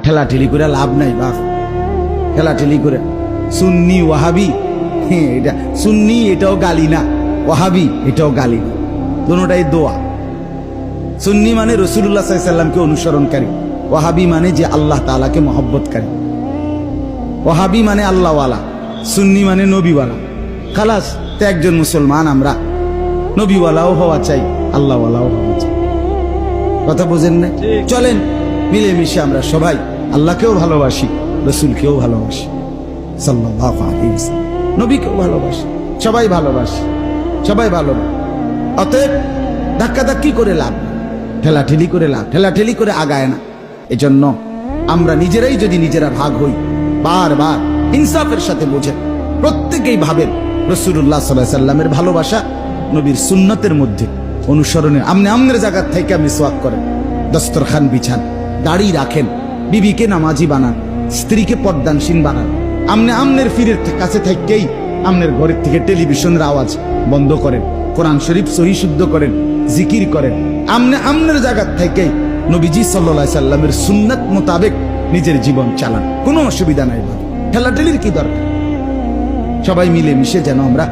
ঠেলাঠেলি করে লাভ নাই বাপ, ঠেলাঠেলি করে। সুন্নি ওয়াহাবি, এটা সুন্নি এটাও গালি না, ওয়াহাবি এটাও গালি না, দুটোটাই দোয়া। সুন্নি মানে রাসূলুল্লাহ সাল্লাল্লাহু আলাইহি সাল্লামকে অনুসরণকারী, ওয়াহাবি মানে যে আল্লাহ তাআলাকে মহব্বতকারী। ওয়াহাবি মানে আল্লাহওয়ালা, সুন্নি মানে নবীওয়ালা। খালাস, তো একজন মুসলমান আমরা নবীওয়ালাও হওয়া চাই, আল্লাহওয়ালাও হওয়া চাই। কথা বুঝেন না? চলেন মিলেমিশে আমরা সবাই আল্লাহকেও ভালোবাসি, রসুলকেও ভালোবাসি, সাল্লাল্লাহু আলাইহি ওয়াসাল্লাম, নবীকেও ভালোবাসি, সবাই ভালোবাসি, সবাই ভালোবাসি। অতএব ধাক্কাধাক্কি করে লাভ, ঠেলাঠেলি করে লাভ, ঠেলাঠেলি করে আগায় না। এজন্য আমরা নিজেরাই যদি নিজেরা ভাগ হই, বারবার ইনসাফের সাথে বোঝেন, প্রত্যেকেই ভাবেন রাসূলুল্লাহ সাল্লাল্লাহু আলাইহি সাল্লামের ভালোবাসা নবীর সুন্নতের মধ্যে অনুসরণে। আমনে আমনের জায়গার থেকে মিসওয়াক করেন, দস্তরখান বিছান, দাড়ি রাখেন, বিবিকে নামাজি বানান, স্ত্রীকে পর্দানসীন বানান। আমনে আমনের ফিরের কাছে থাকেই আমনের ঘরের থেকে টেলিভিশনের আওয়াজ বন্ধ করেন, কোরআন শরীফ সহি শুদ্ধ করেন, জিকির করেন। আমনে আমনের জায়গার থেকেই নবীজি সাল্লাল্লাহু আলাইহি সাল্লামের সুন্নাত মোতাবেক নিজের জীবন চালান, কোনো অসুবিধা নাই। ঠেলাঠেলির কি দরকার? সবাই মিলে মিশে যেন আমরা